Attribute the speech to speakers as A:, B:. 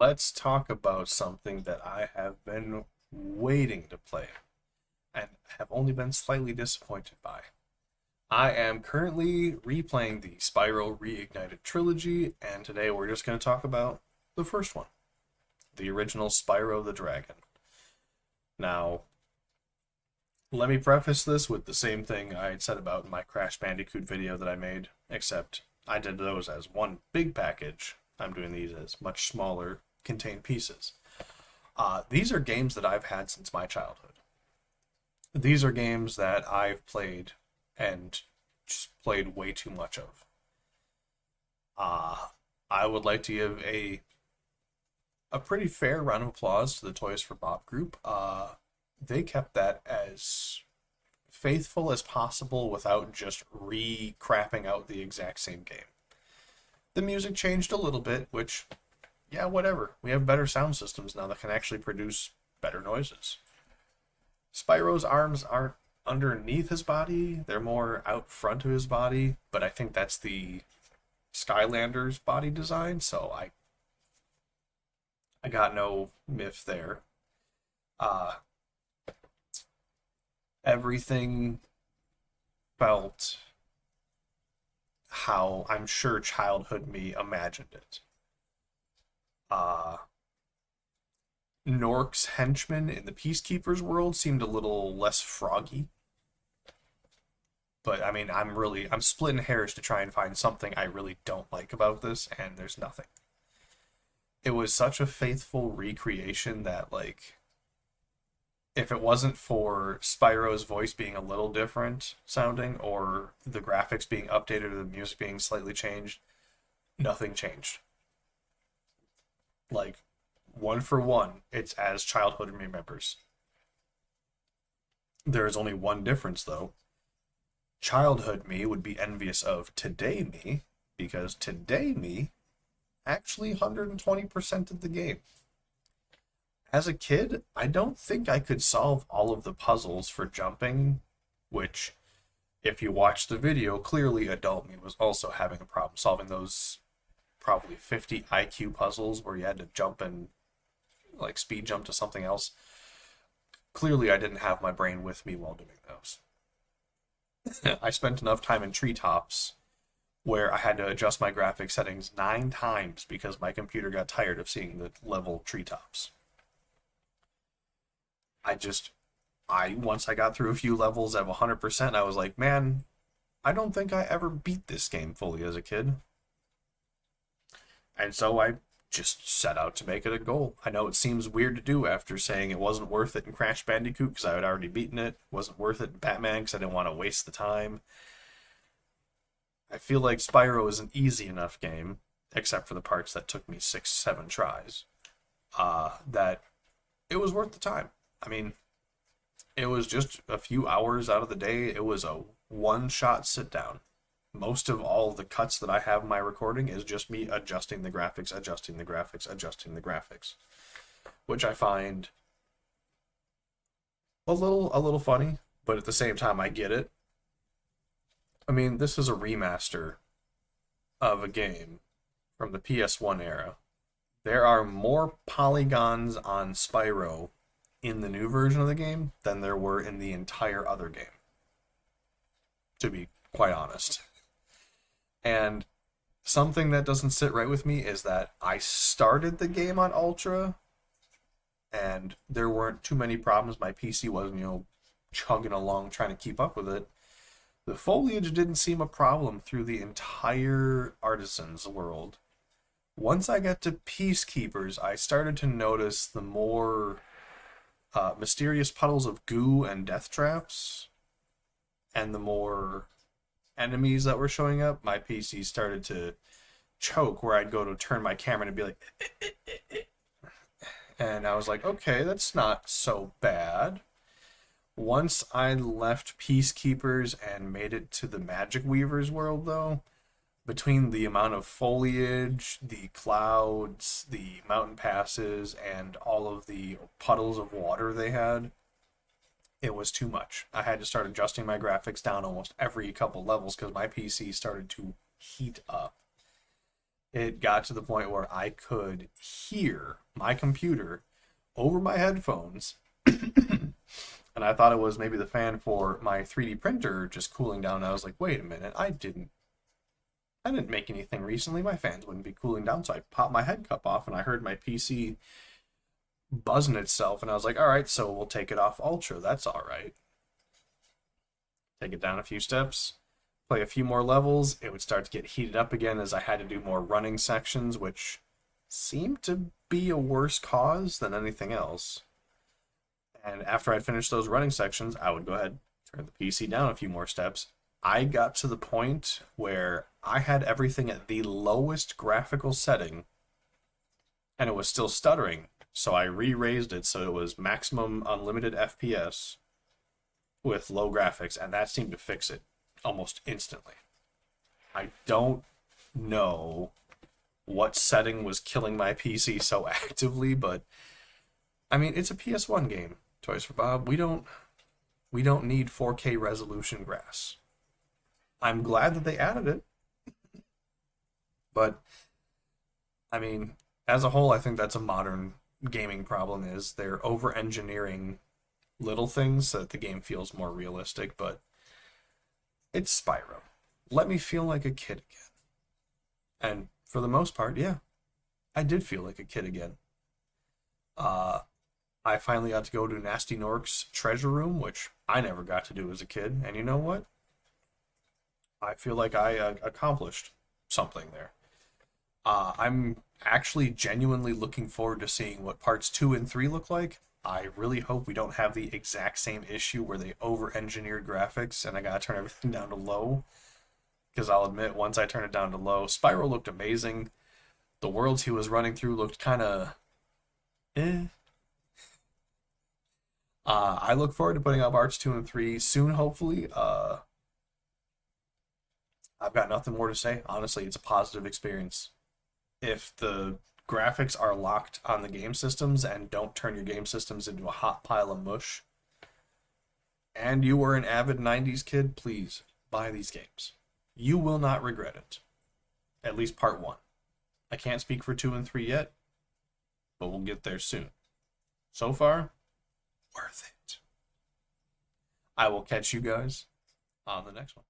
A: let's talk about something that I have been waiting to play and have only been slightly disappointed by. I am currently replaying the Spyro Reignited trilogy, and today we're just going to talk about the first one, the original Spyro the Dragon. Now, let me preface this with the same thing I had said about my Crash Bandicoot video that I made, except I did those as one big package. I'm doing these as much smaller, contained pieces. These are games that I've had since my childhood. These are games that I've played and just played way too much of. I would like to give a pretty fair round of applause to the Toys for Bob group. They kept that as faithful as possible without just re-crapping out the exact same game. The music changed a little bit, which, yeah, whatever. We have better sound systems now that can actually produce better noises. Spyro's arms aren't underneath his body, they're more out front of his body, but I think that's the Skylander's body design, so I got no miff there. Everything felt how I'm sure childhood me imagined it. Nork's henchmen in the Peacekeeper's world seemed a little less froggy. But I mean, I'm splitting hairs to try and find something I really don't like about this, and there's nothing. It was such a faithful recreation that, like, if it wasn't for Spyro's voice being a little different sounding, or the graphics being updated, or the music being slightly changed, nothing changed. Like, one for one, it's as childhood remembers. There is only one difference, though. Childhood me would be envious of today me, because today me actually 120%ed the game. As a kid, I don't think I could solve all of the puzzles for jumping, which, if you watch the video, clearly adult me was also having a problem solving those probably 50 IQ puzzles where you had to jump and like speed jump to something else. Clearly I didn't have my brain with me while doing those. I spent enough time in treetops where I had to adjust my graphic settings 9 times because my computer got tired of seeing the level treetops. Once I got through a few levels at 100%, I was like, man, I don't think I ever beat this game fully as a kid. And so I just set out to make it a goal. I know it seems weird to do after saying it wasn't worth it in Crash Bandicoot because I had already beaten it. It wasn't worth it in Batman because I didn't want to waste the time. I feel like Spyro is an easy enough game, except for the parts that took me 6, 7 tries, that it was worth the time. I mean, it was just a few hours out of the day. It was a one-shot sit-down. Most of all the cuts that I have in my recording is just me adjusting the graphics, adjusting the graphics, adjusting the graphics, which I find a little funny, but at the same time I get it. I mean, this is a remaster of a game from the PS1 era. There are more polygons on Spyro in the new version of the game than there were in the entire other game, to be quite honest. And something that doesn't sit right with me is that I started the game on Ultra, and there weren't too many problems. My PC wasn't, chugging along trying to keep up with it. The foliage didn't seem a problem through the entire Artisans world. Once I got to Peacekeepers, I started to notice the more mysterious puddles of goo and death traps, and the more enemies that were showing up. My PC started to choke where I'd go to turn my camera and be like, and I was like, okay, that's not so bad. Once I left Peacekeepers and made it to the Magic Weaver's world, though, between the amount of foliage, the clouds, the mountain passes, and all of the puddles of water they had, it was too much. I had to start adjusting my graphics down almost every couple levels because my PC started to heat up. it got to the point where I could hear my computer over my headphones. And I thought it was maybe the fan for my 3D printer just cooling down. And I was like, wait a minute, I didn't make anything recently. My fans wouldn't be cooling down. So I popped my head cup off and I heard my PC buzzing itself. And I was like, all right, so we'll take it off Ultra. That's all right. Take it down a few steps, play a few more levels. It would start to get heated up again as I had to do more running sections, which seemed to be a worse cause than anything else. And after I'd finished those running sections, I would go ahead, turn the PC down a few more steps. I got to the point where I had everything at the lowest graphical setting, and it was still stuttering. So I re-raised it so it was maximum unlimited FPS with low graphics, and that seemed to fix it almost instantly. I don't know what setting was killing my PC so actively, but I mean, it's a PS1 game, Toys for Bob. We don't need 4K resolution grass. I'm glad that they added it, but I mean, as a whole, I think that's a modern gaming problem is they're over-engineering little things so that the game feels more realistic, but it's Spyro. Let me feel like a kid again. And for the most part, yeah, I did feel like a kid again. Uh, I finally got to go to Nasty Nork's treasure room, which I never got to do as a kid. And you know what? I feel like I accomplished something there. I'm actually genuinely looking forward to seeing what parts 2 and 3 look like. I really hope we don't have the exact same issue where they over-engineered graphics and I gotta turn everything down to low. Because I'll admit, once I turn it down to low, Spyro looked amazing. The worlds he was running through looked kind of eh. I look forward to putting up Arts 2 and 3 soon, hopefully. I've got nothing more to say. Honestly, it's a positive experience. If the graphics are locked on the game systems and don't turn your game systems into a hot pile of mush, and you were an avid 90s kid, please buy these games. You will not regret it. At least part 1. I can't speak for 2 and 3 yet, but we'll get there soon. So far, worth it. I will catch you guys on the next one.